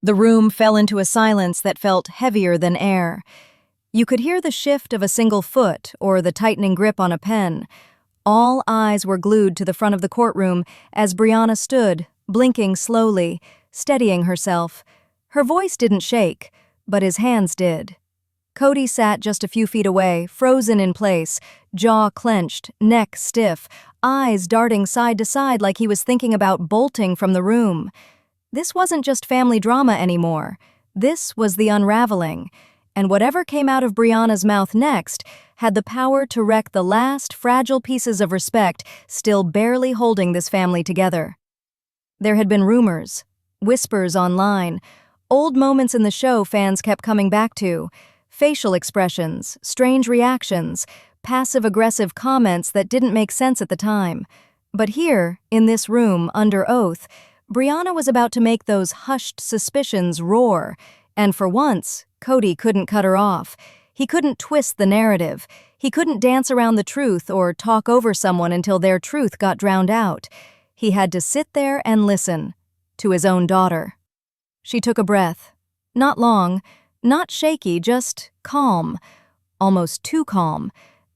The room fell into a silence that felt heavier than air. You could hear the shift of a single foot or the tightening grip on a pen. All eyes were glued to the front of the courtroom as Briana stood, blinking slowly, steadying herself. Her voice didn't shake, but his hands did. Kody sat just a few feet away, frozen in place, jaw clenched, neck stiff, eyes darting side to side like he was thinking about bolting from the room. This wasn't just family drama anymore. This was the unraveling. And whatever came out of Briana's mouth next had the power to wreck the last fragile pieces of respect still barely holding this family together. There had been rumors, whispers online, old moments in the show fans kept coming back to, facial expressions, strange reactions, passive-aggressive comments that didn't make sense at the time. But here, in this room, under oath, Briana was about to make those hushed suspicions roar, and for once, Kody couldn't cut her off. He couldn't twist the narrative. He couldn't dance around the truth or talk over someone until their truth got drowned out. He had to sit there and listen to his own daughter. She took a breath. Not long, not shaky, just calm. Almost too calm.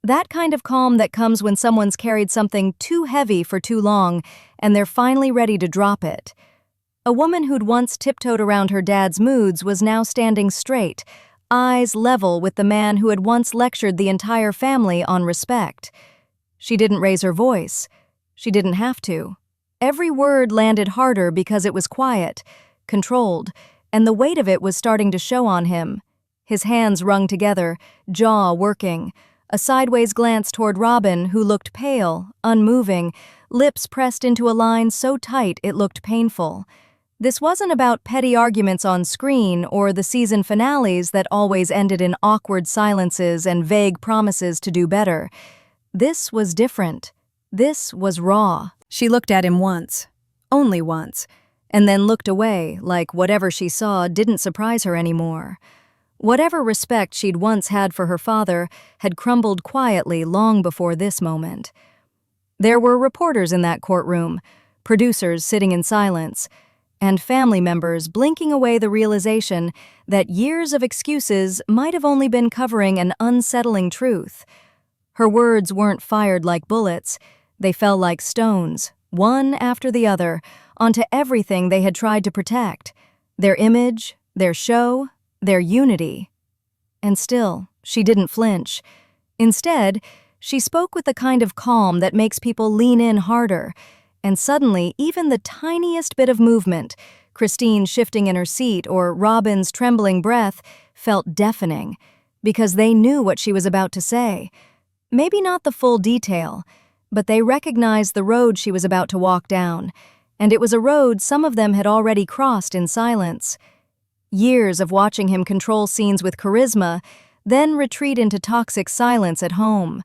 That kind of calm that comes when someone's carried something too heavy for too long and they're finally ready to drop it. A woman who'd once tiptoed around her dad's moods was now standing straight, eyes level with the man who had once lectured the entire family on respect. She didn't raise her voice. She didn't have to. Every word landed harder because it was quiet, controlled, and the weight of it was starting to show on him. His hands wrung together, jaw working, a sideways glance toward Robyn, who looked pale, unmoving, lips pressed into a line so tight it looked painful. This wasn't about petty arguments on screen or the season finales that always ended in awkward silences and vague promises to do better. This was different. This was raw. She looked at him once, only once, and then looked away like whatever she saw didn't surprise her anymore. Whatever respect she'd once had for her father had crumbled quietly long before this moment. There were reporters in that courtroom, producers sitting in silence, and family members blinking away the realization that years of excuses might have only been covering an unsettling truth. Her words weren't fired like bullets. They fell like stones, one after the other, onto everything they had tried to protect. Their image, their show, their unity. And still, she didn't flinch. Instead, she spoke with the kind of calm that makes people lean in harder. And suddenly, even the tiniest bit of movement, Christine shifting in her seat or Robyn's trembling breath, felt deafening, because they knew what she was about to say. Maybe not the full detail, but they recognized the road she was about to walk down, and it was a road some of them had already crossed in silence. Years of watching him control scenes with charisma, then retreat into toxic silence at home.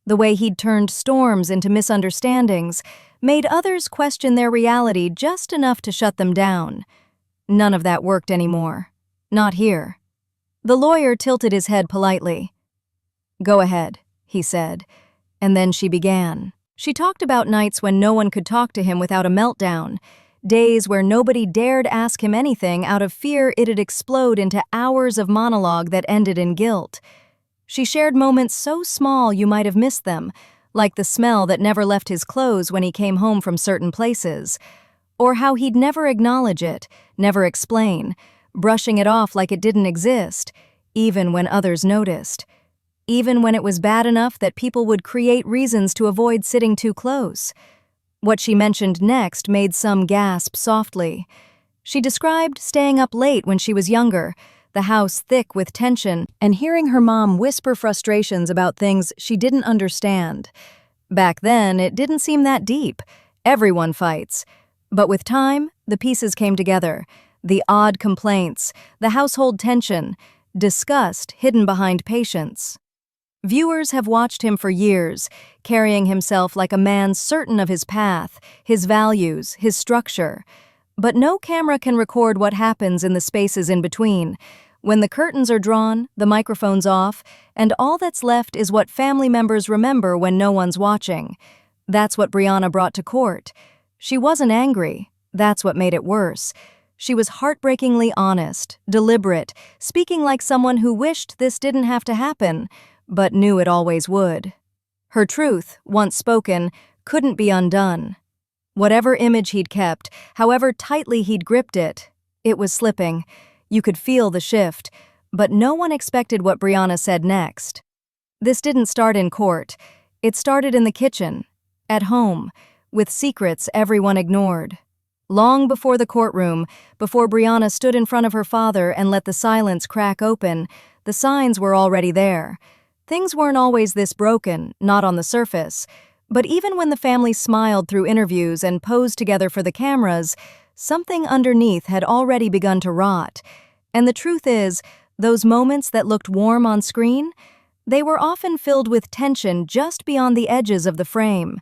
The way he'd turned storms into misunderstandings made others question their reality just enough to shut them down. None of that worked anymore. Not here. The lawyer tilted his head politely. "Go ahead," he said, and then she began. She talked about nights when no one could talk to him without a meltdown, days where nobody dared ask him anything out of fear it'd explode into hours of monologue that ended in guilt. She shared moments so small you might have missed them, like the smell that never left his clothes when he came home from certain places, or how he'd never acknowledge it, never explain, brushing it off like it didn't exist, even when others noticed, even when it was bad enough that people would create reasons to avoid sitting too close. What she mentioned next made some gasp softly. She described staying up late when she was younger, the house thick with tension, and hearing her mom whisper frustrations about things she didn't understand. Back then, it didn't seem that deep. Everyone fights. But with time, the pieces came together. The odd complaints, the household tension, disgust hidden behind patience. Viewers have watched him for years, carrying himself like a man certain of his path, his values, his structure. But no camera can record what happens in the spaces in between, when the curtains are drawn, the microphone's off, and all that's left is what family members remember when no one's watching. That's what Briana brought to court. She wasn't angry. That's what made it worse. She was heartbreakingly honest, deliberate, speaking like someone who wished this didn't have to happen, but knew it always would. Her truth, once spoken, couldn't be undone. Whatever image he'd kept, however tightly he'd gripped it, it was slipping. You could feel the shift, but no one expected what Briana said next. This didn't start in court. It started in the kitchen, at home, with secrets everyone ignored. Long before the courtroom, before Briana stood in front of her father and let the silence crack open, the signs were already there. Things weren't always this broken, not on the surface. But even when the family smiled through interviews and posed together for the cameras, something underneath had already begun to rot. And the truth is, those moments that looked warm on screen, they were often filled with tension just beyond the edges of the frame.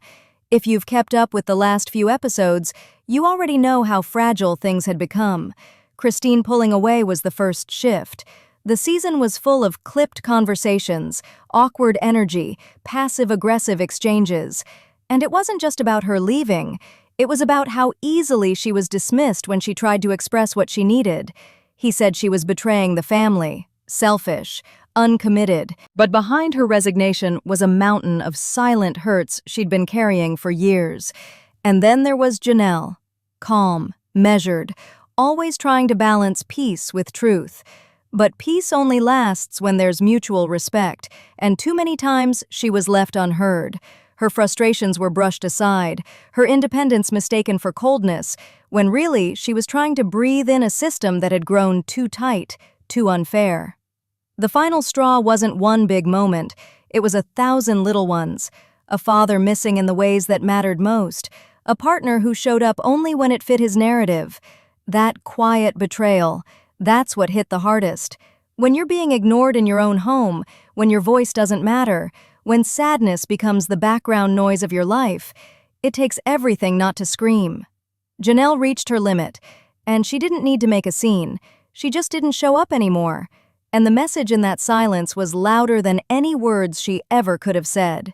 If you've kept up with the last few episodes, you already know how fragile things had become. Christine pulling away was the first shift. The season was full of clipped conversations, awkward energy, passive-aggressive exchanges. And it wasn't just about her leaving. It was about how easily she was dismissed when she tried to express what she needed. He said she was betraying the family, selfish, uncommitted. But behind her resignation was a mountain of silent hurts she'd been carrying for years. And then there was Janelle, calm, measured, always trying to balance peace with truth. But peace only lasts when there's mutual respect, and too many times she was left unheard. Her frustrations were brushed aside, her independence mistaken for coldness, when really she was trying to breathe in a system that had grown too tight, too unfair. The final straw wasn't one big moment, it was 1,000 little ones. A father missing in the ways that mattered most, a partner who showed up only when it fit his narrative. That quiet betrayal, that's what hit the hardest. When you're being ignored in your own home, when your voice doesn't matter, when sadness becomes the background noise of your life, it takes everything not to scream. Janelle reached her limit, and she didn't need to make a scene. She just didn't show up anymore. And the message in that silence was louder than any words she ever could have said.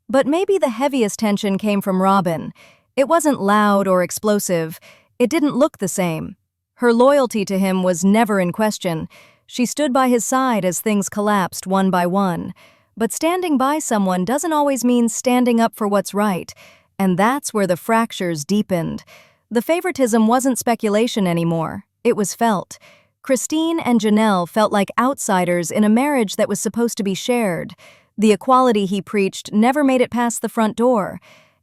But maybe the heaviest tension came from Robyn. It wasn't loud or explosive. It didn't look the same. Her loyalty to him was never in question. She stood by his side as things collapsed one by one. But standing by someone doesn't always mean standing up for what's right. And that's where the fractures deepened. The favoritism wasn't speculation anymore. It was felt. Christine and Janelle felt like outsiders in a marriage that was supposed to be shared. The equality he preached never made it past the front door.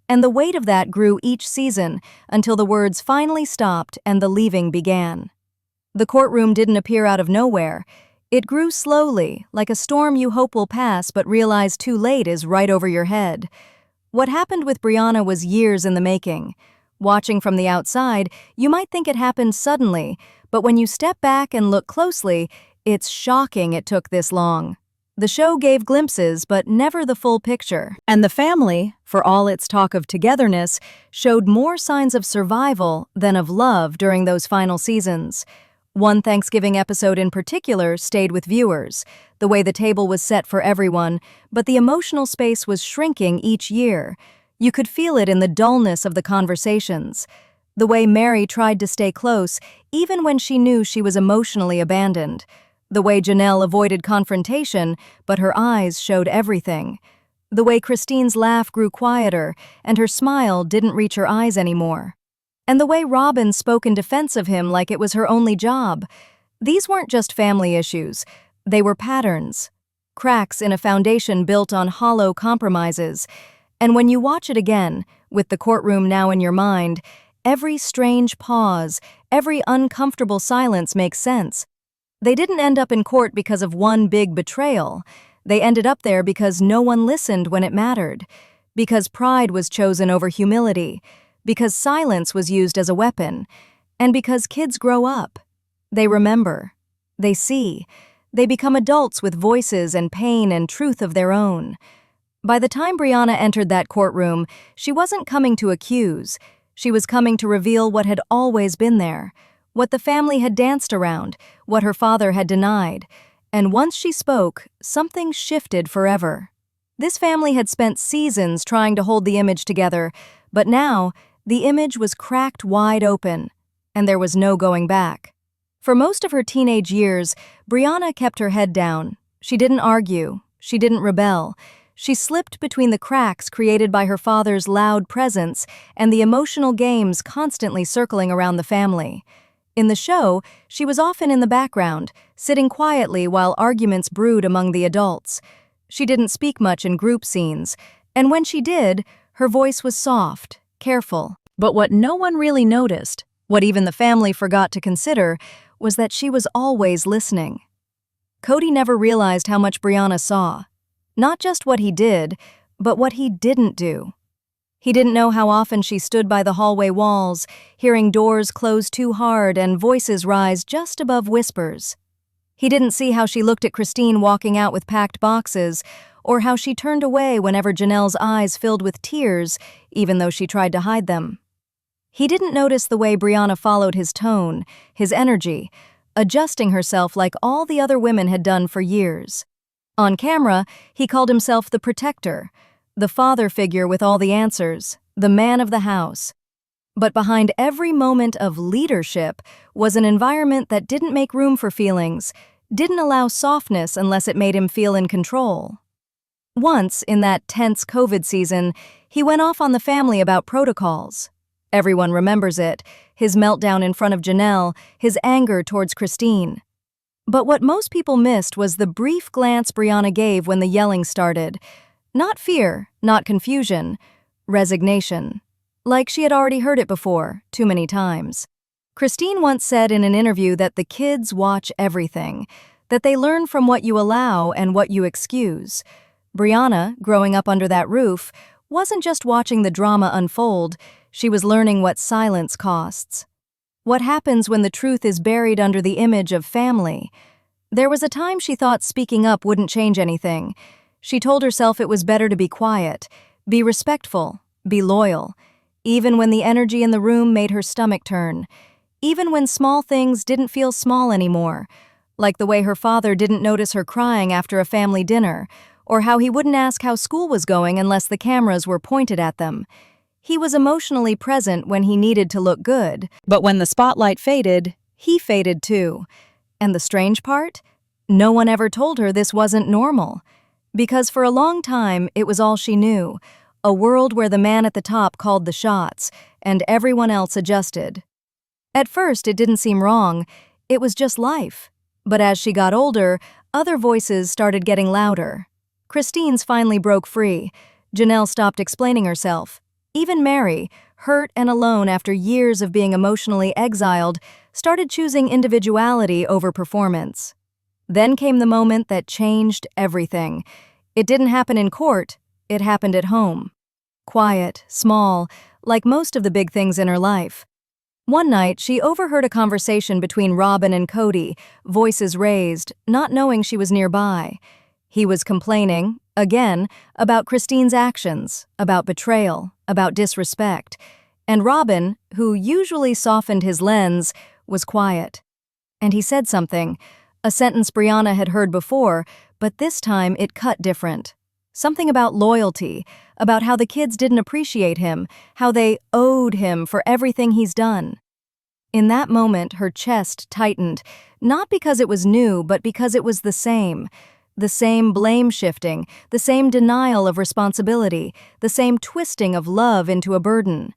And the weight of that grew each season until the words finally stopped and the leaving began. The courtroom didn't appear out of nowhere. It grew slowly, like a storm you hope will pass but realize too late is right over your head. What happened with Briana was years in the making. Watching from the outside, you might think it happened suddenly, but when you step back and look closely, it's shocking it took this long. The show gave glimpses, but never the full picture. And the family, for all its talk of togetherness, showed more signs of survival than of love during those final seasons. One Thanksgiving episode in particular stayed with viewers, the way the table was set for everyone, but the emotional space was shrinking each year. You could feel it in the dullness of the conversations. The way Meri tried to stay close, even when she knew she was emotionally abandoned. The way Janelle avoided confrontation, but her eyes showed everything. The way Christine's laugh grew quieter, and her smile didn't reach her eyes anymore. And the way Robyn spoke in defense of him like it was her only job. These weren't just family issues. They were patterns. Cracks in a foundation built on hollow compromises. And when you watch it again, with the courtroom now in your mind, every strange pause, every uncomfortable silence makes sense. They didn't end up in court because of one big betrayal. They ended up there because no one listened when it mattered, because pride was chosen over humility, because silence was used as a weapon, and because kids grow up. They remember. They see. They become adults with voices and pain and truth of their own. By the time Briana entered that courtroom, she wasn't coming to accuse. She was coming to reveal what had always been there. What the family had danced around, what her father had denied. And once she spoke, something shifted forever. This family had spent seasons trying to hold the image together, but now, the image was cracked wide open. and there was no going back. For most of her teenage years, Briana kept her head down. She didn't argue. She didn't rebel. She slipped between the cracks created by her father's loud presence and the emotional games constantly circling around the family. In the show, she was often in the background, sitting quietly while arguments brewed among the adults. She didn't speak much in group scenes, and when she did, her voice was soft, careful. But what no one really noticed, what even the family forgot to consider, was that she was always listening. Kody never realized how much Briana saw. Not just what he did, but what he didn't do. He didn't know how often she stood by the hallway walls, hearing doors close too hard and voices rise just above whispers. He didn't see how she looked at Christine walking out with packed boxes, or how she turned away whenever Janelle's eyes filled with tears, even though she tried to hide them. He didn't notice the way Briana followed his tone, his energy, adjusting herself like all the other women had done for years. On camera, he called himself the protector, the father figure with all the answers, the man of the house. But behind every moment of leadership was an environment that didn't make room for feelings, didn't allow softness unless it made him feel in control. Once, in that tense COVID season, he went off on the family about protocols. Everyone remembers it, his meltdown in front of Janelle, his anger towards Christine. But what most people missed was the brief glance Briana gave when the yelling started. Not fear, not confusion, resignation. Like she had already heard it before, too many times. Christine once said in an interview that the kids watch everything, that they learn from what you allow and what you excuse. Briana, growing up under that roof, wasn't just watching the drama unfold, she was learning what silence costs. What happens when the truth is buried under the image of family? There was a time she thought speaking up wouldn't change anything. She told herself it was better to be quiet, be respectful, be loyal, even when the energy in the room made her stomach turn, even when small things didn't feel small anymore, like the way her father didn't notice her crying after a family dinner, or how he wouldn't ask how school was going unless the cameras were pointed at them. He was emotionally present when he needed to look good, but when the spotlight faded, he faded too. And the strange part? No one ever told her this wasn't normal. Because for a long time, it was all she knew, a world where the man at the top called the shots, and everyone else adjusted. At first, it didn't seem wrong. It was just life. But as she got older, other voices started getting louder. Christine's finally broke free. Janelle stopped explaining herself. Even Meri, hurt and alone after years of being emotionally exiled, started choosing individuality over performance. Then came the moment that changed everything. It didn't happen in court, it happened at home. Quiet, small, like most of the big things in her life. One night, she overheard a conversation between Robyn and Kody, voices raised, not knowing she was nearby. He was complaining, again, about Christine's actions, about betrayal, about disrespect. And Robyn, who usually softened his lens, was quiet. And he said something, a sentence Briana had heard before, but this time it cut different. Something about loyalty, about how the kids didn't appreciate him, how they owed him for everything he's done. In that moment, her chest tightened, not because it was new, but because it was the same. The same blame shifting, the same denial of responsibility, the same twisting of love into a burden.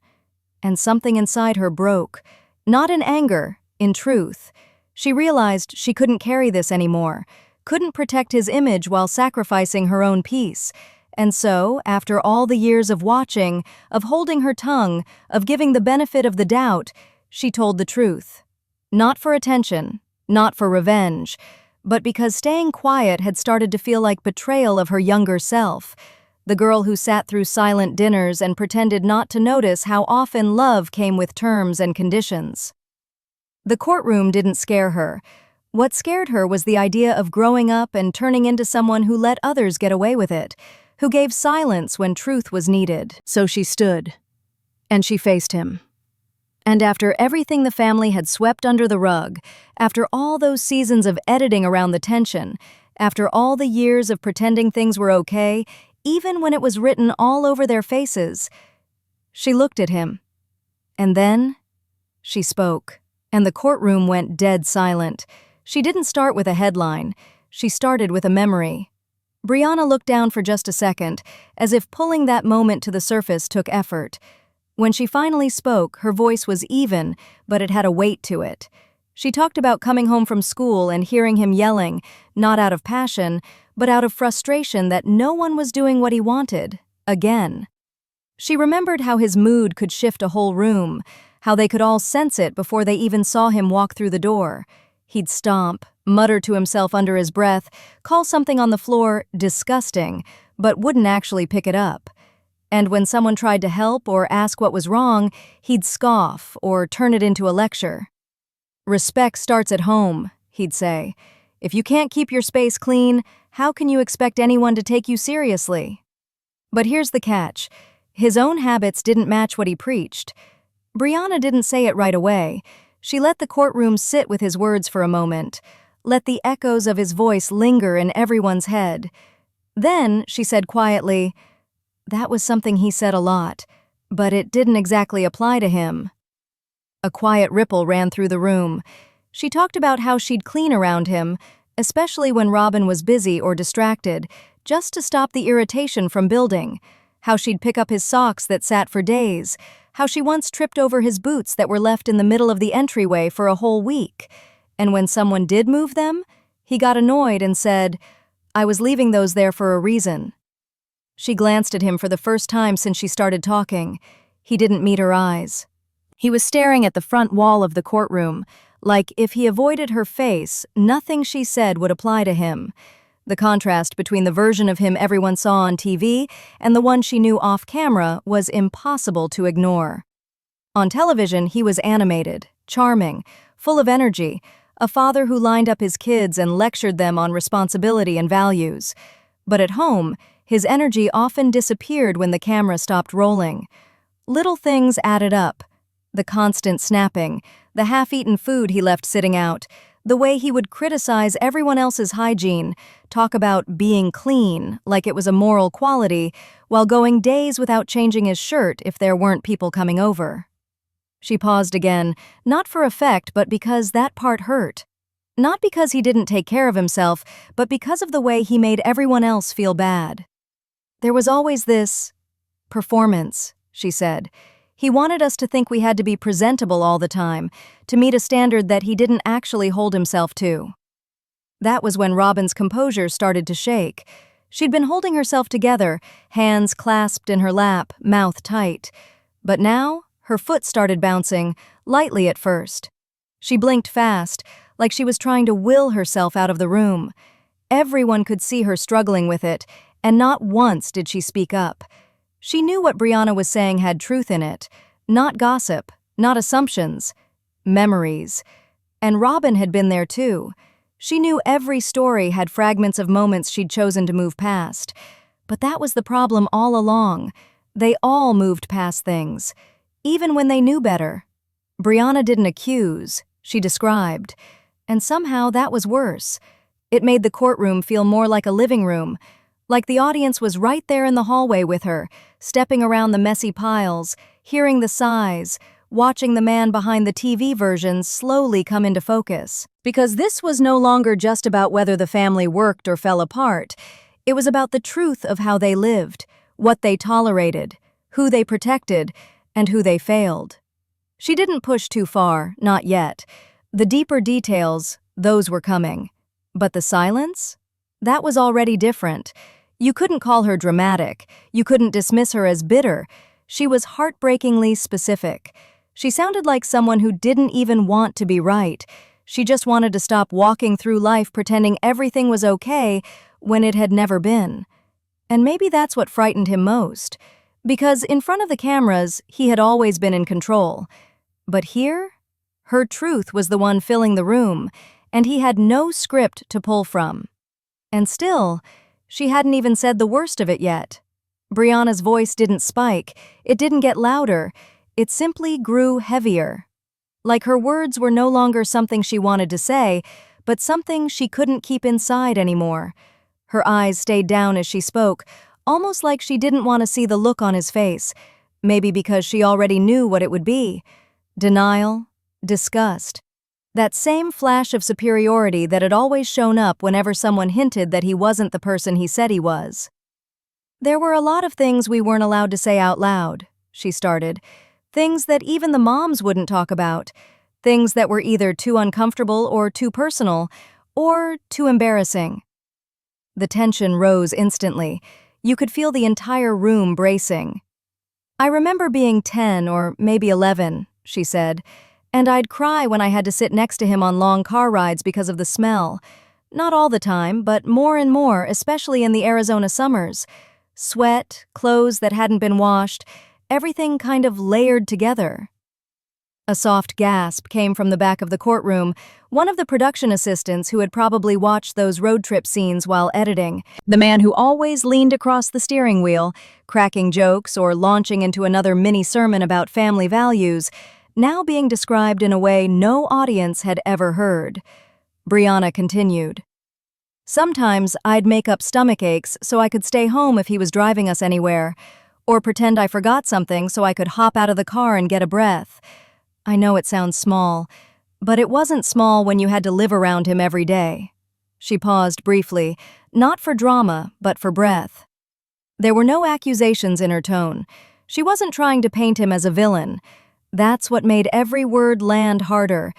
And something inside her broke. Not in anger, in truth. She realized she couldn't carry this anymore, couldn't protect his image while sacrificing her own peace. And so, after all the years of watching, of holding her tongue, of giving the benefit of the doubt, she told the truth. Not for attention, not for revenge, but because staying quiet had started to feel like betrayal of her younger self, the girl who sat through silent dinners and pretended not to notice how often love came with terms and conditions. The courtroom didn't scare her. What scared her was the idea of growing up and turning into someone who let others get away with it, who gave silence when truth was needed. So she stood, and she faced him. And after everything the family had swept under the rug, after all those seasons of editing around the tension, after all the years of pretending things were okay, even when it was written all over their faces, she looked at him. And then she spoke. And the courtroom went dead silent. She didn't start with a headline. She started with a memory. Briana looked down for just a second, as if pulling that moment to the surface took effort. When she finally spoke, her voice was even, but it had a weight to it. She talked about coming home from school and hearing him yelling, not out of passion, but out of frustration that no one was doing what he wanted, again. She remembered how his mood could shift a whole room, how they could all sense it before they even saw him walk through the door. He'd stomp, mutter to himself under his breath, call something on the floor disgusting, but wouldn't actually pick it up. And when someone tried to help or ask what was wrong, he'd scoff or turn it into a lecture. "Respect starts at home," he'd say. "If you can't keep your space clean, how can you expect anyone to take you seriously?" But here's the catch. His own habits didn't match what he preached. Briana didn't say it right away. She let the courtroom sit with his words for a moment, let the echoes of his voice linger in everyone's head. Then she said quietly, "That was something he said a lot, but it didn't exactly apply to him." A quiet ripple ran through the room. She talked about how she'd clean around him, especially when Robyn was busy or distracted, just to stop the irritation from building. How she'd pick up his socks that sat for days. How she once tripped over his boots that were left in the middle of the entryway for a whole week. And when someone did move them, he got annoyed and said, "I was leaving those there for a reason." She glanced at him for the first time since she started talking. He didn't meet her eyes. He was staring at the front wall of the courtroom, like if he avoided her face, nothing she said would apply to him. The contrast between the version of him everyone saw on TV and the one she knew off camera was impossible to ignore. On television, he was animated, charming, full of energy, a father who lined up his kids and lectured them on responsibility and values. But at home, his energy often disappeared when the camera stopped rolling. Little things added up. The constant snapping, the half-eaten food he left sitting out, the way he would criticize everyone else's hygiene, talk about being clean like it was a moral quality, while going days without changing his shirt if there weren't people coming over. She paused again, not for effect, but because that part hurt. Not because he didn't take care of himself, but because of the way he made everyone else feel bad. "There was always this performance," she said. "He wanted us to think we had to be presentable all the time, to meet a standard that he didn't actually hold himself to." That was when Robyn's composure started to shake. She'd been holding herself together, hands clasped in her lap, mouth tight. But now, her foot started bouncing, lightly at first. She blinked fast, like she was trying to will herself out of the room. Everyone could see her struggling with it, and not once did she speak up. She knew what Briana was saying had truth in it. Not gossip, not assumptions. Memories. And Robyn had been there too. She knew every story had fragments of moments she'd chosen to move past. But that was the problem all along. They all moved past things, even when they knew better. Briana didn't accuse, she described. And somehow that was worse. It made the courtroom feel more like a living room, like the audience was right there in the hallway with her, stepping around the messy piles, hearing the sighs, watching the man behind the TV version slowly come into focus. Because this was no longer just about whether the family worked or fell apart. It was about the truth of how they lived, what they tolerated, who they protected, and who they failed. She didn't push too far, not yet. The deeper details, those were coming. But the silence? That was already different. You couldn't call her dramatic. You couldn't dismiss her as bitter. She was heartbreakingly specific. She sounded like someone who didn't even want to be right. She just wanted to stop walking through life pretending everything was okay when it had never been. And maybe that's what frightened him most. Because in front of the cameras, he had always been in control. But here, her truth was the one filling the room, and he had no script to pull from. And still, she hadn't even said the worst of it yet. Briana's voice didn't spike, it didn't get louder, it simply grew heavier. Like her words were no longer something she wanted to say, but something she couldn't keep inside anymore. Her eyes stayed down as she spoke, almost like she didn't want to see the look on his face, maybe because she already knew what it would be. Denial, disgust. That same flash of superiority that had always shown up whenever someone hinted that he wasn't the person he said he was. "There were a lot of things we weren't allowed to say out loud," she started. "Things that even the moms wouldn't talk about. Things that were either too uncomfortable or too personal, or too embarrassing." The tension rose instantly. You could feel the entire room bracing. "I remember being 10 or maybe 11, she said, "and I'd cry when I had to sit next to him on long car rides because of the smell. Not all the time, but more and more, especially in the Arizona summers. Sweat, clothes that hadn't been washed, everything kind of layered together." A soft gasp came from the back of the courtroom, one of the production assistants who had probably watched those road trip scenes while editing. The man who always leaned across the steering wheel, cracking jokes or launching into another mini-sermon about family values, now being described in a way no audience had ever heard. Briana continued. "Sometimes I'd make up stomach aches so I could stay home if he was driving us anywhere, or pretend I forgot something so I could hop out of the car and get a breath. I know it sounds small, but it wasn't small when you had to live around him every day." She paused briefly, not for drama, but for breath. There were no accusations in her tone. She wasn't trying to paint him as a villain. That's what made every word land harder.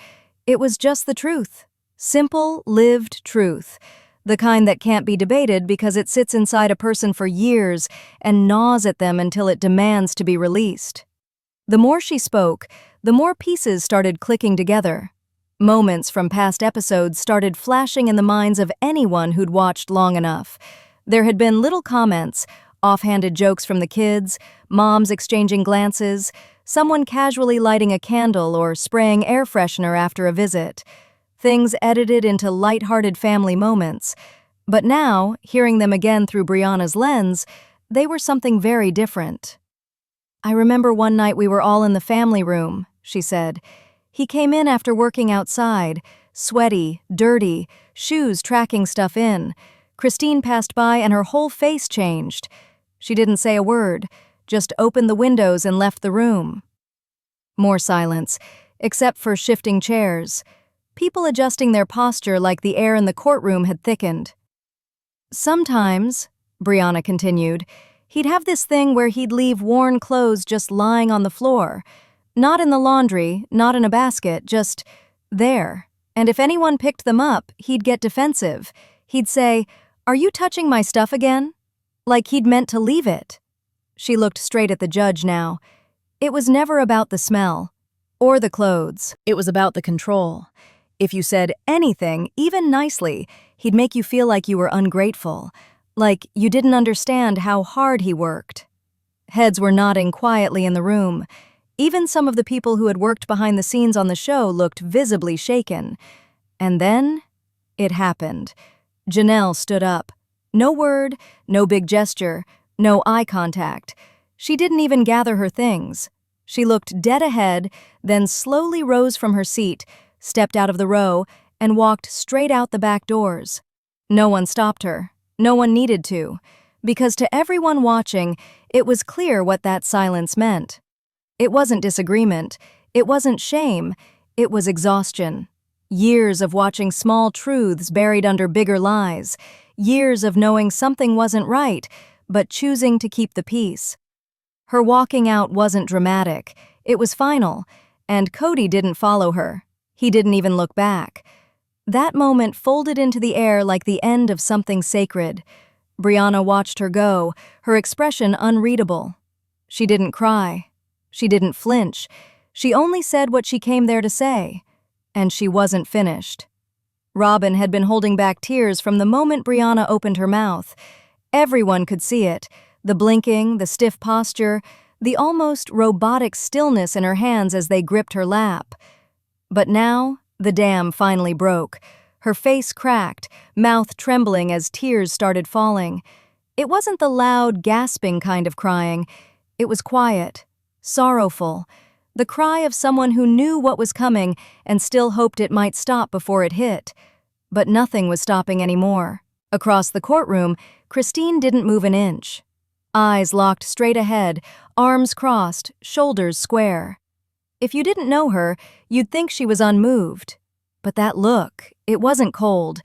It was just the truth. Simple, lived truth. The kind that can't be debated because it sits inside a person for years and gnaws at them until it demands to be released. The more she spoke, the more pieces started clicking together. Moments from past episodes started flashing in the minds of anyone who'd watched long enough. There had been little comments, offhanded jokes from the kids, moms exchanging glances, someone casually lighting a candle or spraying air freshener after a visit. Things edited into light-hearted family moments. But now, hearing them again through Briana's lens, they were something very different. "I remember one night we were all in the family room," she said. "He came in after working outside, sweaty, dirty, shoes tracking stuff in. Christine passed by and her whole face changed. She didn't say a word, just opened the windows and left the room." More silence, except for shifting chairs. People adjusting their posture like the air in the courtroom had thickened. "Sometimes," Briana continued, "he'd have this thing where he'd leave worn clothes just lying on the floor. Not in the laundry, not in a basket, just there. And if anyone picked them up, he'd get defensive. He'd say, 'Are you touching my stuff again?' Like he'd meant to leave it." She looked straight at the judge now. "It was never about the smell. Or the clothes. It was about the control. If you said anything, even nicely, he'd make you feel like you were ungrateful. Like you didn't understand how hard he worked." Heads were nodding quietly in the room. Even some of the people who had worked behind the scenes on the show looked visibly shaken. And then, it happened. Janelle stood up. No word, no big gesture, no eye contact. She didn't even gather her things. She looked dead ahead, then slowly rose from her seat, stepped out of the row, and walked straight out the back doors. No one stopped her. No one needed to. Because to everyone watching, it was clear what that silence meant. It wasn't disagreement. It wasn't shame. It was exhaustion. Years of watching small truths buried under bigger lies. Years of knowing something wasn't right, but choosing to keep the peace. Her walking out wasn't dramatic. It was final. And Kody didn't follow her. He didn't even look back. That moment folded into the air like the end of something sacred. Briana watched her go, her expression unreadable. She didn't cry. She didn't flinch. She only said what she came there to say. And she wasn't finished. Robyn had been holding back tears from the moment Briana opened her mouth. Everyone could see it. The blinking, the stiff posture, the almost robotic stillness in her hands as they gripped her lap. But now, the dam finally broke. Her face cracked, mouth trembling as tears started falling. It wasn't the loud, gasping kind of crying. It was quiet, sorrowful, the cry of someone who knew what was coming and still hoped it might stop before it hit. But nothing was stopping anymore. Across the courtroom, Christine didn't move an inch. Eyes locked straight ahead, arms crossed, shoulders square. If you didn't know her, you'd think she was unmoved. But that look, it wasn't cold.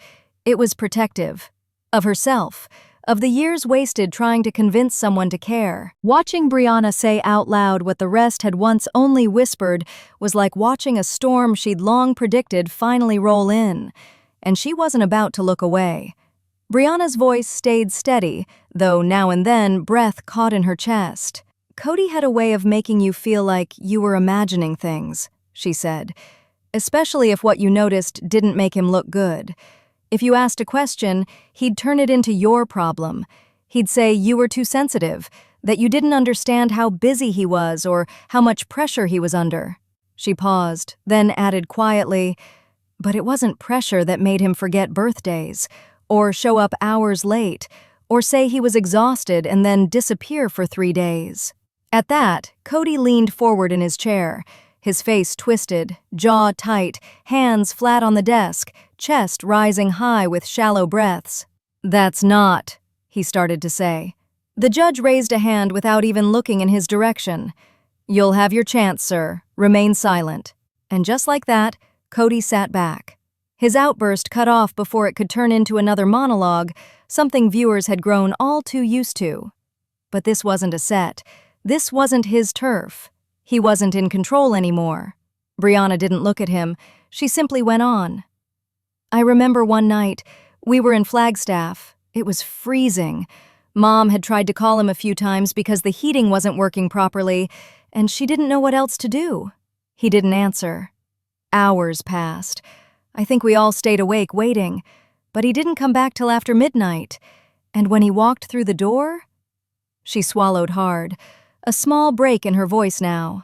It was protective. Of herself. Of the years wasted trying to convince someone to care. Watching Briana say out loud what the rest had once only whispered was like watching a storm she'd long predicted finally roll in. And she wasn't about to look away. Briana's voice stayed steady, though now and then breath caught in her chest. "Kody had a way of making you feel like you were imagining things," she said. "Especially if what you noticed didn't make him look good. If you asked a question, he'd turn it into your problem. He'd say you were too sensitive, that you didn't understand how busy he was or how much pressure he was under." She paused, then added quietly, "But it wasn't pressure that made him forget birthdays, or show up hours late, or say he was exhausted and then disappear for 3 days." At that, Kody leaned forward in his chair, his face twisted, jaw tight, hands flat on the desk, chest rising high with shallow breaths. "That's not," he started to say. The judge raised a hand without even looking in his direction. "You'll have your chance, sir. Remain silent." And just like that, Kody sat back. His outburst cut off before it could turn into another monologue, something viewers had grown all too used to. But this wasn't a set. This wasn't his turf. He wasn't in control anymore. Briana didn't look at him. She simply went on. "I remember one night, we were in Flagstaff. It was freezing. Mom had tried to call him a few times because the heating wasn't working properly, and she didn't know what else to do. He didn't answer. Hours passed. I think we all stayed awake waiting, but he didn't come back till after midnight. And when he walked through the door..." She swallowed hard, a small break in her voice now.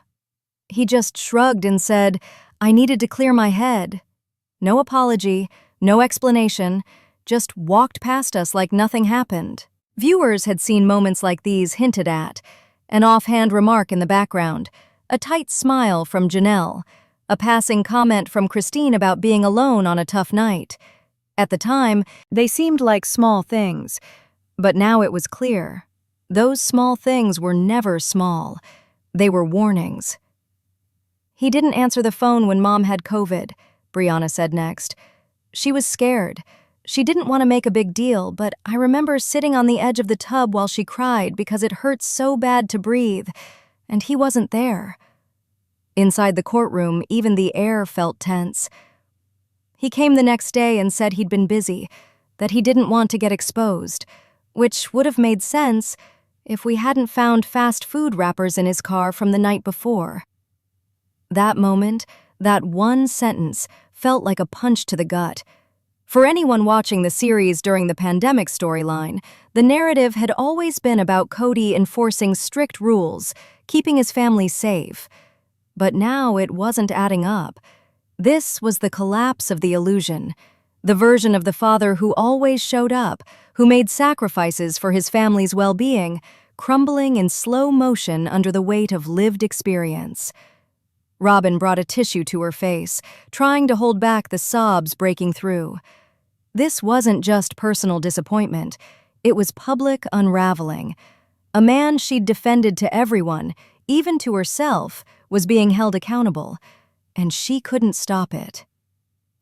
"He just shrugged and said, 'I needed to clear my head.' No apology, no explanation, just walked past us like nothing happened." Viewers had seen moments like these hinted at, an offhand remark in the background, a tight smile from Janelle, a passing comment from Christine about being alone on a tough night. At the time, they seemed like small things, but now it was clear. Those small things were never small. They were warnings. "He didn't answer the phone when Mom had COVID," Briana said next. "She was scared. She didn't want to make a big deal, but I remember sitting on the edge of the tub while she cried because it hurt so bad to breathe, and he wasn't there." Inside the courtroom, even the air felt tense. "He came the next day and said he'd been busy, that he didn't want to get exposed, which would have made sense if we hadn't found fast food wrappers in his car from the night before." That moment, that one sentence, felt like a punch to the gut. For anyone watching the series during the pandemic storyline, the narrative had always been about Kody enforcing strict rules, keeping his family safe. But now it wasn't adding up. This was the collapse of the illusion. The version of the father who always showed up, who made sacrifices for his family's well-being, crumbling in slow motion under the weight of lived experience. Robyn brought a tissue to her face, trying to hold back the sobs breaking through. This wasn't just personal disappointment. It was public unraveling. A man she'd defended to everyone, even to herself, was being held accountable, and she couldn't stop it.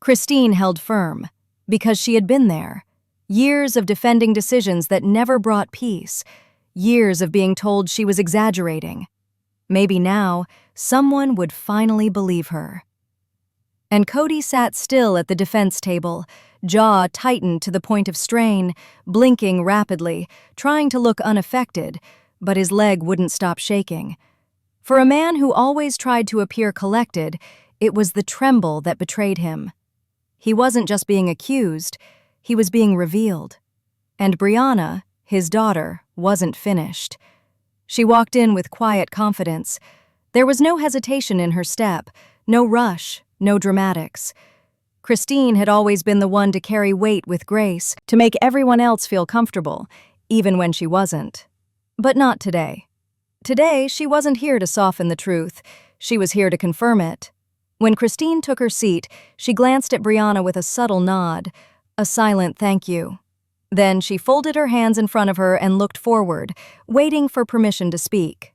Christine held firm, because she had been there. Years of defending decisions that never brought peace. Years of being told she was exaggerating. Maybe now, someone would finally believe her. And Kody sat still at the defense table, jaw tightened to the point of strain, blinking rapidly, trying to look unaffected, but his leg wouldn't stop shaking. For a man who always tried to appear collected, it was the tremble that betrayed him. He wasn't just being accused, he was being revealed. And Briana, his daughter, wasn't finished. She walked in with quiet confidence. There was no hesitation in her step, no rush, no dramatics. Christine had always been the one to carry weight with grace, to make everyone else feel comfortable, even when she wasn't. But not today. Today, she wasn't here to soften the truth. She was here to confirm it. When Christine took her seat, she glanced at Briana with a subtle nod, a silent thank you. Then she folded her hands in front of her and looked forward, waiting for permission to speak.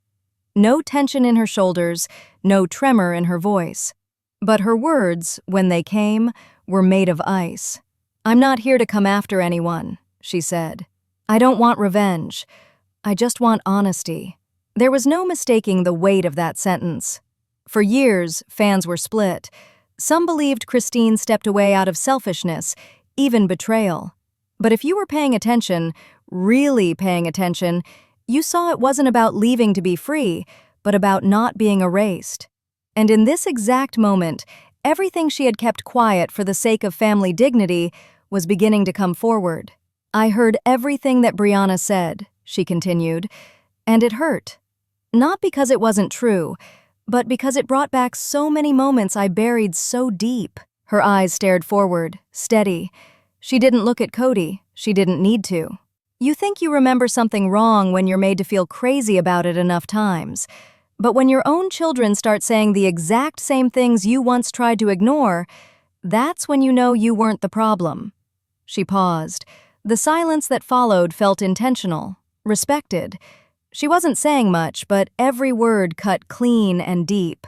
No tension in her shoulders, no tremor in her voice. But her words, when they came, were made of ice. "I'm not here to come after anyone," she said. "I don't want revenge. I just want honesty." There was no mistaking the weight of that sentence. For years, fans were split. Some believed Christine stepped away out of selfishness, even betrayal. But if you were paying attention, really paying attention, you saw it wasn't about leaving to be free, but about not being erased. And in this exact moment, everything she had kept quiet for the sake of family dignity was beginning to come forward. "I heard everything that Briana said," she continued, "and it hurt. Not because it wasn't true, but because it brought back so many moments I buried so deep." Her eyes stared forward, steady. She didn't look at Kody. She didn't need to. You think you remember something wrong when you're made to feel crazy about it enough times. But when your own children start saying the exact same things you once tried to ignore, that's when you know you weren't the problem. She paused. The silence that followed felt intentional, respected. She wasn't saying much, but every word cut clean and deep.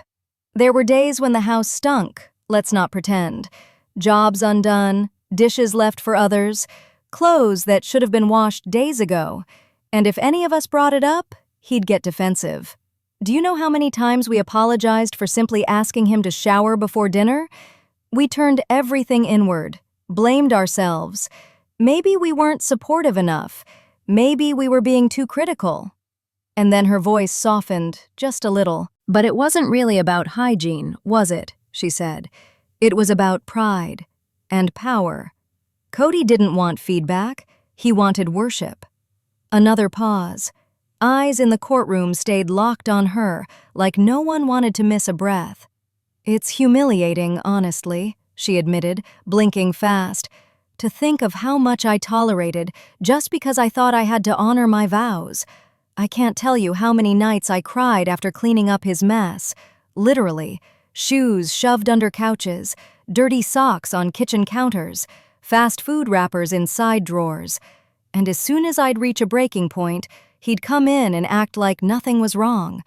There were days when the house stunk, let's not pretend. Jobs undone, dishes left for others, clothes that should have been washed days ago. And if any of us brought it up, he'd get defensive. Do you know how many times we apologized for simply asking him to shower before dinner? We turned everything inward, blamed ourselves. Maybe we weren't supportive enough. Maybe we were being too critical. And then her voice softened, just a little. "But it wasn't really about hygiene, was it?" she said. "It was about pride and power. Kody didn't want feedback. He wanted worship." Another pause. Eyes in the courtroom stayed locked on her, like no one wanted to miss a breath. "It's humiliating, honestly," she admitted, blinking fast. "To think of how much I tolerated just because I thought I had to honor my vows. I can't tell you how many nights I cried after cleaning up his mess. Literally, shoes shoved under couches, dirty socks on kitchen counters, fast food wrappers in side drawers. And as soon as I'd reach a breaking point, he'd come in and act like nothing was wrong.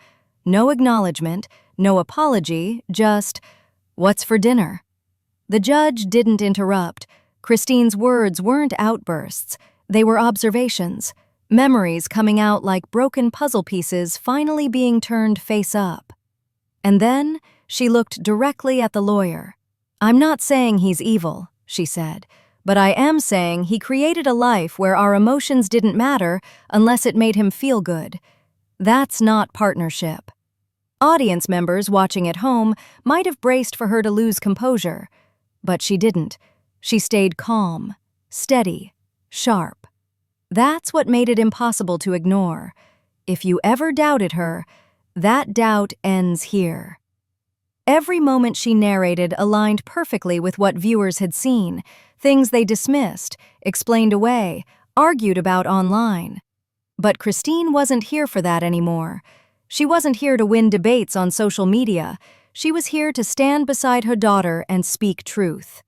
No acknowledgement, no apology, just, 'What's for dinner?'" The judge didn't interrupt. Christine's words weren't outbursts. They were observations, memories coming out like broken puzzle pieces finally being turned face up. And then she looked directly at the lawyer. "I'm not saying he's evil," she said, "but I am saying he created a life where our emotions didn't matter unless it made him feel good. That's not partnership." Audience members watching at home might have braced for her to lose composure, but she didn't. She stayed calm, steady, sharp. That's what made it impossible to ignore. If you ever doubted her, that doubt ends here. Every moment she narrated aligned perfectly with what viewers had seen, things they dismissed, explained away, argued about online. But Christine wasn't here for that anymore. She wasn't here to win debates on social media. She was here to stand beside her daughter and speak truth.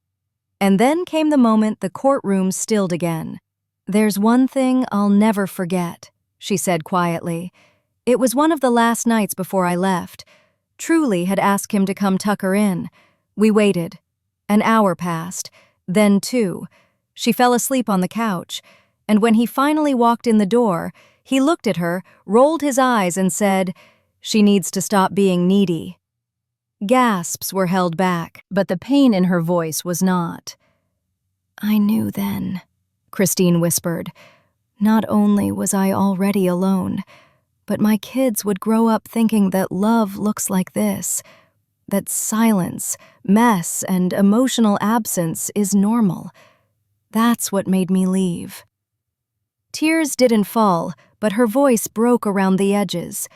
And then came the moment the courtroom stilled again. "There's one thing I'll never forget," she said quietly. "It was one of the last nights before I left. Truly had asked him to come tuck her in. We waited. An hour passed, then 2. She fell asleep on the couch, and when he finally walked in the door, he looked at her, rolled his eyes, and said, 'She needs to stop being needy.'" Gasps were held back, but the pain in her voice was not. "I knew then," Christine whispered. "Not only was I already alone, but my kids would grow up thinking that love looks like this, that silence, mess, and emotional absence is normal. That's what made me leave." Tears didn't fall, but her voice broke around the edges.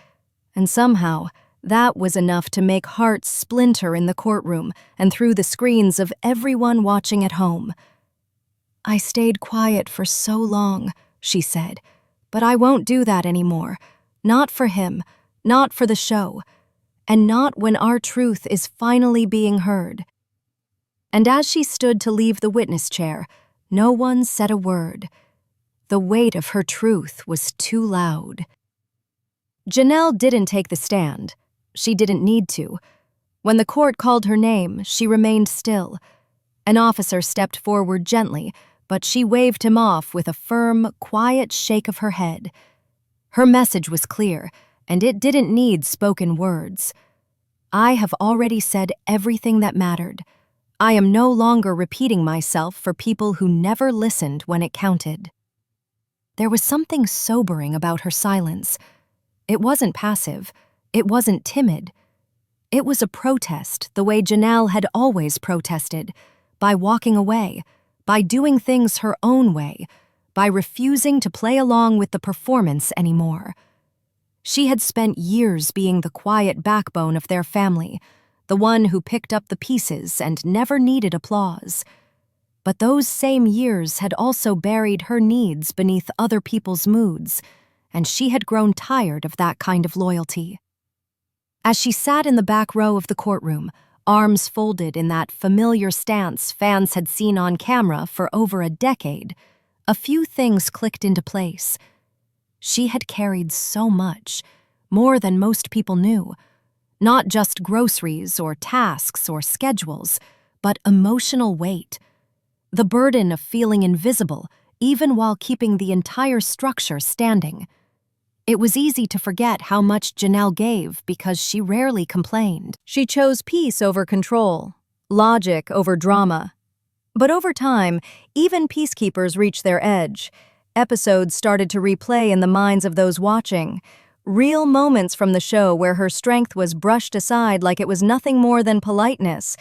And somehow, that was enough to make hearts splinter in the courtroom and through the screens of everyone watching at home. "I stayed quiet for so long," she said, "but I won't do that anymore. Not for him, not for the show, and not when our truth is finally being heard." And as she stood to leave the witness chair, no one said a word. The weight of her truth was too loud. Janelle didn't take the stand. She didn't need to. When the court called her name, she remained still. An officer stepped forward gently, but she waved him off with a firm, quiet shake of her head. Her message was clear, and it didn't need spoken words. I have already said everything that mattered. I am no longer repeating myself for people who never listened when it counted. There was something sobering about her silence. It wasn't passive. It wasn't timid. It was a protest the way Janelle had always protested, by walking away, by doing things her own way, by refusing to play along with the performance anymore. She had spent years being the quiet backbone of their family, the one who picked up the pieces and never needed applause. But those same years had also buried her needs beneath other people's moods, and she had grown tired of that kind of loyalty. As she sat in the back row of the courtroom, arms folded in that familiar stance fans had seen on camera for over a decade, a few things clicked into place. She had carried so much, more than most people knew. Not just groceries or tasks or schedules, but emotional weight. The burden of feeling invisible, even while keeping the entire structure standing. It was easy to forget how much Janelle gave because she rarely complained. She chose peace over control, logic over drama. But over time, even peacekeepers reached their edge. Episodes started to replay in the minds of those watching. Real moments from the show where her strength was brushed aside like it was nothing more than politeness.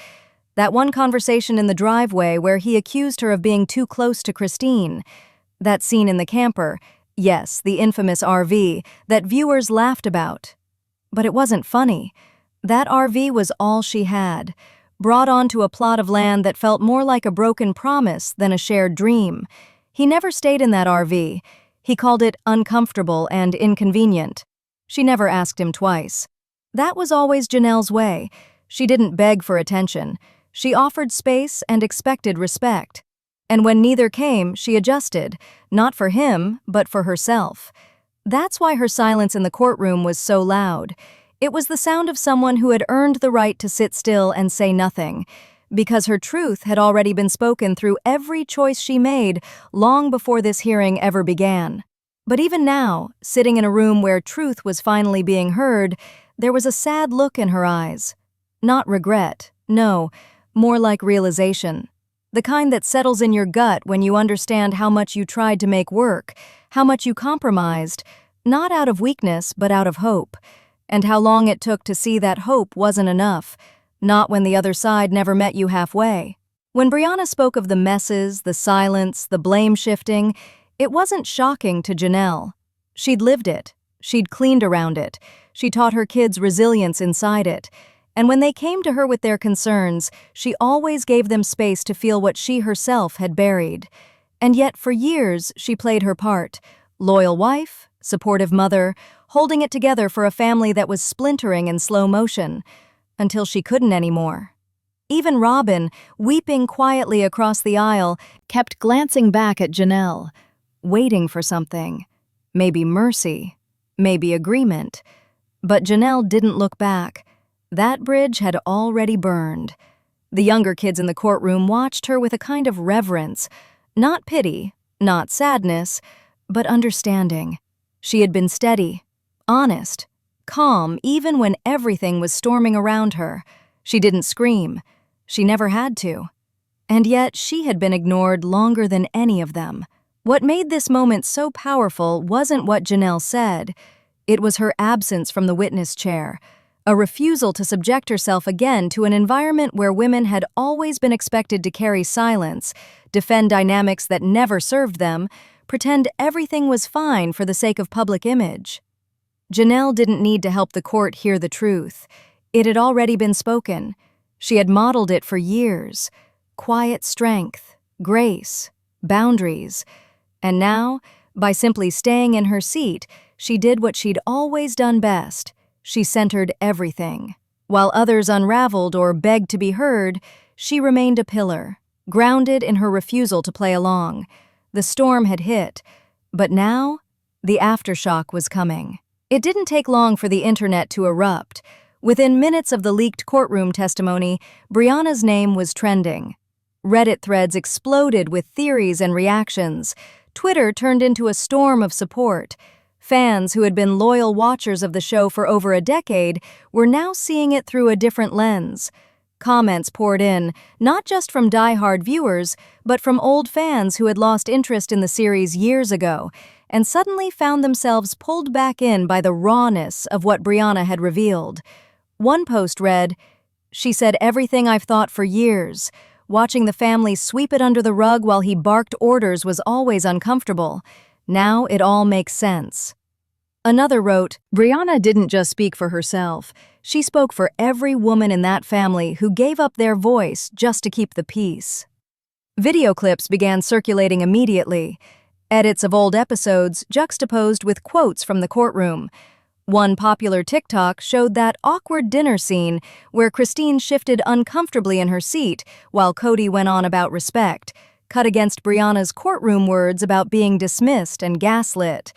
That one conversation in the driveway where he accused her of being too close to Christine. That scene in the camper, yes, the infamous RV, that viewers laughed about. But it wasn't funny. That RV was all she had, brought onto a plot of land that felt more like a broken promise than a shared dream. He never stayed in that RV. He called it uncomfortable and inconvenient. She never asked him twice. That was always Janelle's way. She didn't beg for attention. She offered space and expected respect. And when neither came, she adjusted, not for him, but for herself. That's why her silence in the courtroom was so loud. It was the sound of someone who had earned the right to sit still and say nothing, because her truth had already been spoken through every choice she made long before this hearing ever began. But even now, sitting in a room where truth was finally being heard, there was a sad look in her eyes. Not regret, no, more like realization. The kind that settles in your gut when you understand how much you tried to make work, how much you compromised, not out of weakness but out of hope, and how long it took to see that hope wasn't enough, not when the other side never met you halfway. When Briana spoke of the messes, the silence, the blame shifting, it wasn't shocking to Janelle. She'd lived it. She'd cleaned around it. She taught her kids resilience inside it. And when they came to her with their concerns, she always gave them space to feel what she herself had buried. And yet for years, she played her part. Loyal wife, supportive mother, holding it together for a family that was splintering in slow motion, until she couldn't anymore. Even Robyn, weeping quietly across the aisle, kept glancing back at Janelle, waiting for something. Maybe mercy, maybe agreement. But Janelle didn't look back. That bridge had already burned. The younger kids in the courtroom watched her with a kind of reverence, not pity, not sadness, but understanding. She had been steady, honest, calm even when everything was storming around her. She didn't scream. She never had to. And yet she had been ignored longer than any of them. What made this moment so powerful wasn't what Janelle said. It was her absence from the witness chair, a refusal to subject herself again to an environment where women had always been expected to carry silence, defend dynamics that never served them, pretend everything was fine for the sake of public image. Janelle didn't need to help the court hear the truth. It had already been spoken. She had modeled it for years. Quiet strength, grace, boundaries. And now, by simply staying in her seat, she did what she'd always done best. She centered everything. While others unraveled or begged to be heard, she remained a pillar, grounded in her refusal to play along. The storm had hit, but now, the aftershock was coming. It didn't take long for the internet to erupt. Within minutes of the leaked courtroom testimony, Briana's name was trending. Reddit threads exploded with theories and reactions. Twitter turned into a storm of support. Fans who had been loyal watchers of the show for over a decade were now seeing it through a different lens. Comments poured in, not just from die-hard viewers, but from old fans who had lost interest in the series years ago and suddenly found themselves pulled back in by the rawness of what Briana had revealed. One post read, "She said everything I've thought for years. Watching the family sweep it under the rug while he barked orders was always uncomfortable. Now it all makes sense." Another wrote, "Briana didn't just speak for herself. She spoke for every woman in that family who gave up their voice just to keep the peace." Video clips began circulating immediately. Edits of old episodes juxtaposed with quotes from the courtroom. One popular TikTok showed that awkward dinner scene where Christine shifted uncomfortably in her seat while Kody went on about respect, cut against Briana's courtroom words about being dismissed and gaslit.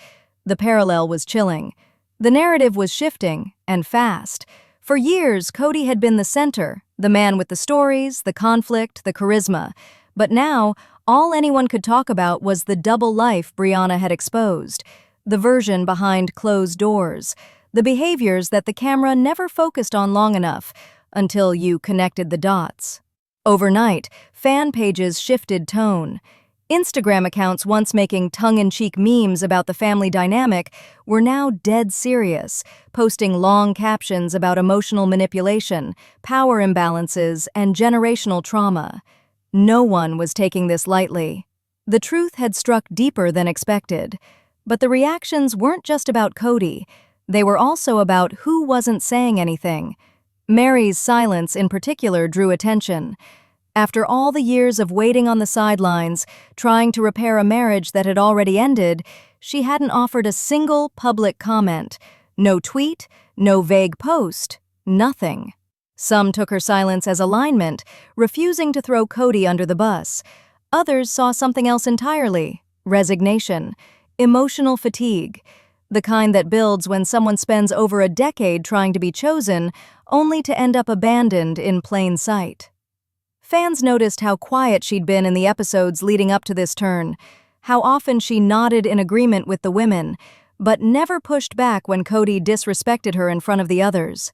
The parallel was chilling. The narrative was shifting, and fast. For years, Kody had been the center, the man with the stories, the conflict, the charisma. But now, all anyone could talk about was the double life Briana had exposed, the version behind closed doors, the behaviors that the camera never focused on long enough until you connected the dots. Overnight, fan pages shifted tone. Instagram accounts once making tongue-in-cheek memes about the family dynamic were now dead serious, posting long captions about emotional manipulation, power imbalances, and generational trauma. No one was taking this lightly. The truth had struck deeper than expected. But the reactions weren't just about Kody. They were also about who wasn't saying anything. Meri's silence in particular drew attention. After all the years of waiting on the sidelines, trying to repair a marriage that had already ended, she hadn't offered a single public comment. No tweet, no vague post, nothing. Some took her silence as alignment, refusing to throw Kody under the bus. Others saw something else entirely: resignation, emotional fatigue, the kind that builds when someone spends over a decade trying to be chosen, only to end up abandoned in plain sight. Fans noticed how quiet she'd been in the episodes leading up to this turn, how often she nodded in agreement with the women, but never pushed back when Kody disrespected her in front of the others.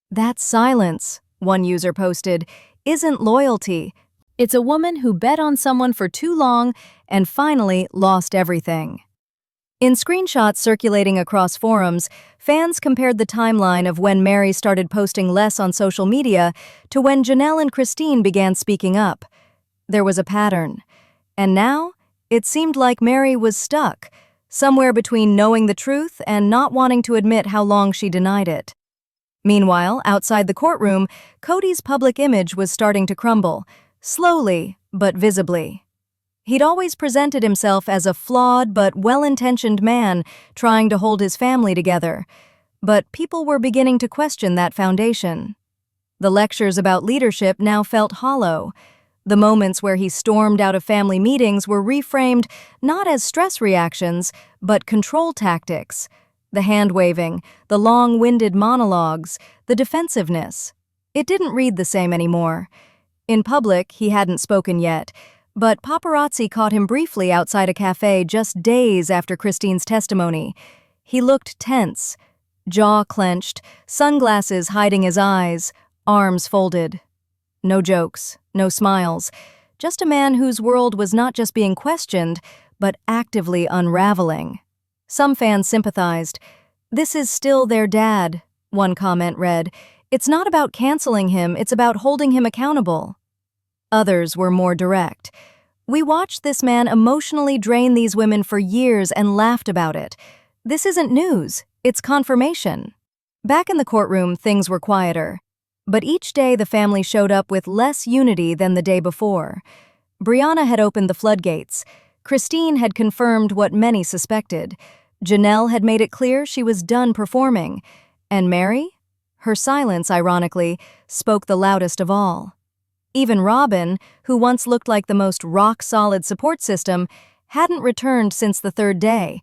"That silence," one user posted, "isn't loyalty. It's a woman who bet on someone for too long and finally lost everything." In screenshots circulating across forums, fans compared the timeline of when Meri started posting less on social media to when Janelle and Christine began speaking up. There was a pattern. And now, it seemed like Meri was stuck, somewhere between knowing the truth and not wanting to admit how long she denied it. Meanwhile, outside the courtroom, Kody's public image was starting to crumble, slowly but visibly. He'd always presented himself as a flawed but well-intentioned man trying to hold his family together. But people were beginning to question that foundation. The lectures about leadership now felt hollow. The moments where he stormed out of family meetings were reframed not as stress reactions, but control tactics. The hand-waving, the long-winded monologues, the defensiveness. It didn't read the same anymore. In public, he hadn't spoken yet, but paparazzi caught him briefly outside a cafe just days after Christine's testimony. He looked tense, jaw clenched, sunglasses hiding his eyes, arms folded. No jokes, no smiles, just a man whose world was not just being questioned, but actively unraveling. Some fans sympathized. "This is still their dad," one comment read. "It's not about canceling him, it's about holding him accountable." Others were more direct. "We watched this man emotionally drain these women for years and laughed about it. This isn't news, it's confirmation." Back in the courtroom, things were quieter. But each day the family showed up with less unity than the day before. Briana had opened the floodgates. Christine had confirmed what many suspected. Janelle had made it clear she was done performing. And Meri? Her silence, ironically, spoke the loudest of all. Even Robyn, who once looked like the most rock-solid support system, hadn't returned since the third day.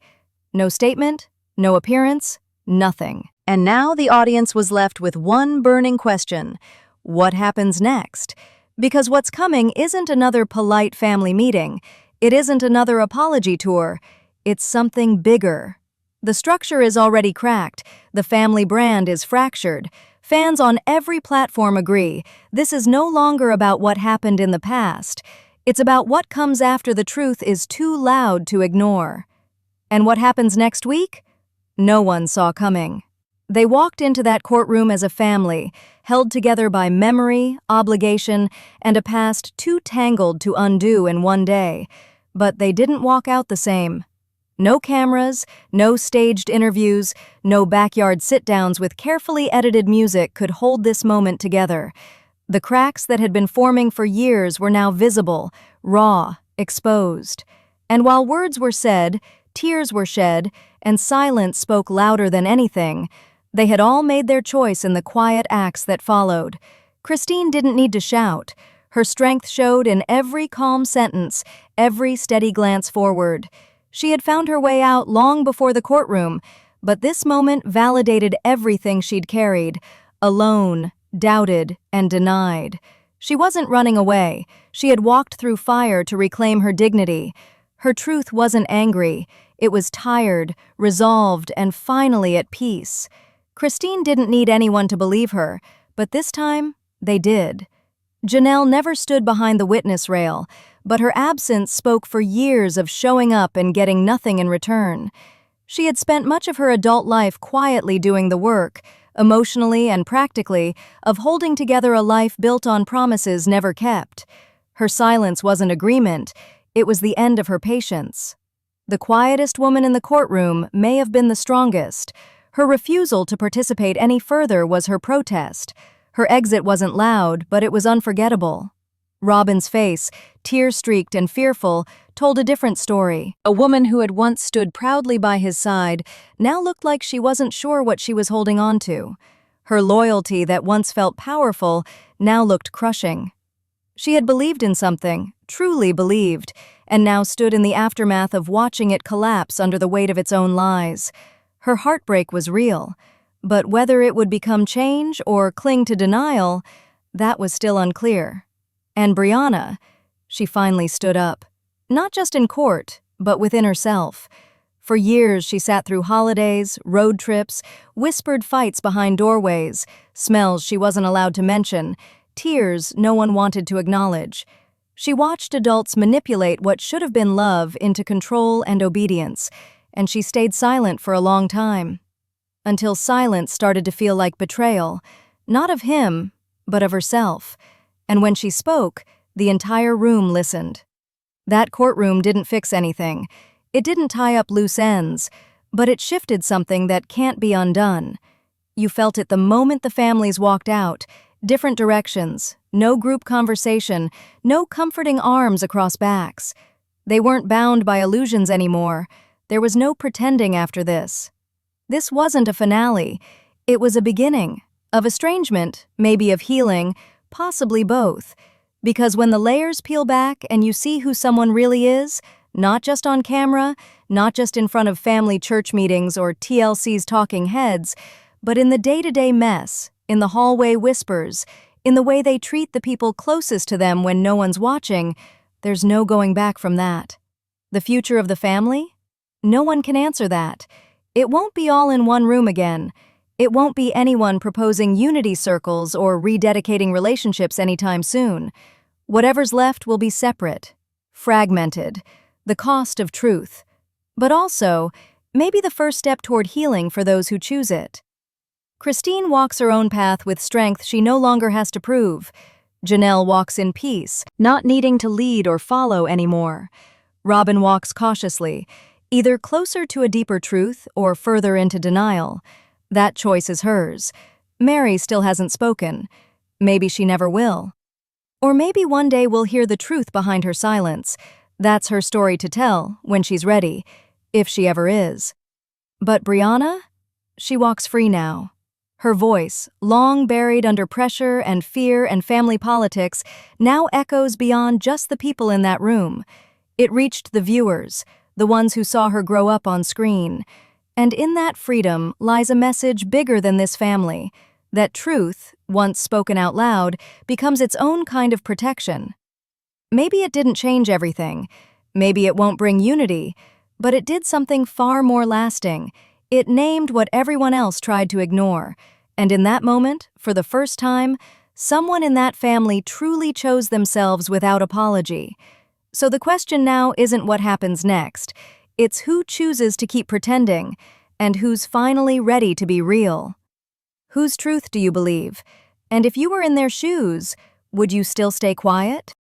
No statement, no appearance, Nothing. And now the audience was left with one burning question: what happens next? Because what's coming isn't another polite family meeting. It isn't another apology tour. It's something bigger. The structure is already cracked. The family brand is fractured. Fans on every platform agree this is no longer about what happened in the past. It's about what comes after the truth is too loud to ignore. And what happens next week? No one saw coming. They walked into that courtroom as a family, held together by memory, obligation, and a past too tangled to undo in one day. But they didn't walk out the same. No cameras, no staged interviews, no backyard sit-downs with carefully edited music could hold this moment together. The cracks that had been forming for years were now visible, raw, exposed. And while words were said, tears were shed, and silence spoke louder than anything, they had all made their choice in the quiet acts that followed. Christine didn't need to shout. Her strength showed in every calm sentence, every steady glance forward. She had found her way out long before the courtroom, but this moment validated everything she'd carried: alone, doubted, and denied. She wasn't running away. She had walked through fire to reclaim her dignity. Her truth wasn't angry. It was tired, resolved, and finally at peace. Christine didn't need anyone to believe her, but this time, they did. Janelle never stood behind the witness rail, but her absence spoke for years of showing up and getting nothing in return. She had spent much of her adult life quietly doing the work, emotionally and practically, of holding together a life built on promises never kept. Her silence wasn't agreement, it was the end of her patience. The quietest woman in the courtroom may have been the strongest. Her refusal to participate any further was her protest. Her exit wasn't loud, but it was unforgettable. Robyn's face, tear-streaked and fearful, told a different story. A woman who had once stood proudly by his side now looked like she wasn't sure what she was holding on to. Her loyalty that once felt powerful now looked crushing. She had believed in something, truly believed, and now stood in the aftermath of watching it collapse under the weight of its own lies. Her heartbreak was real, but whether it would become change or cling to denial, that was still unclear. And Briana, she finally stood up, not just in court, but within herself. For years she sat through holidays, road trips, whispered fights behind doorways, smells she wasn't allowed to mention, tears no one wanted to acknowledge. She watched adults manipulate what should have been love into control and obedience, and she stayed silent for a long time. Until silence started to feel like betrayal, not of him, but of herself. And when she spoke, the entire room listened. That courtroom didn't fix anything. It didn't tie up loose ends, but it shifted something that can't be undone. You felt it the moment the families walked out. Different directions, no group conversation, no comforting arms across backs. They weren't bound by illusions anymore. There was no pretending after this. This wasn't a finale. It was a beginning. Of estrangement, maybe of healing, possibly both. Because when the layers peel back and you see who someone really is, not just on camera, not just in front of family church meetings or TLC's talking heads, but in the day-to-day mess, in the hallway whispers, in the way they treat the people closest to them when no one's watching, there's no going back from that. The future of the family? No one can answer that. It won't be all in one room again. It won't be anyone proposing unity circles or rededicating relationships anytime soon. Whatever's left will be separate, fragmented, the cost of truth. But also, maybe the first step toward healing for those who choose it. Christine walks her own path with strength she no longer has to prove. Janelle walks in peace, not needing to lead or follow anymore. Robyn walks cautiously, either closer to a deeper truth or further into denial. That choice is hers. Meri still hasn't spoken. Maybe she never will. Or maybe one day we'll hear the truth behind her silence. That's her story to tell when she's ready, if she ever is. But Briana? She walks free now. Her voice, long buried under pressure and fear and family politics, now echoes beyond just the people in that room. It reached the viewers, the ones who saw her grow up on screen. And in that freedom lies a message bigger than this family, that truth, once spoken out loud, becomes its own kind of protection. Maybe it didn't change everything, maybe it won't bring unity, but it did something far more lasting. It named what everyone else tried to ignore, and in that moment, for the first time, someone in that family truly chose themselves without apology. So the question now isn't what happens next, it's who chooses to keep pretending, and who's finally ready to be real. Whose truth do you believe? And if you were in their shoes, would you still stay quiet?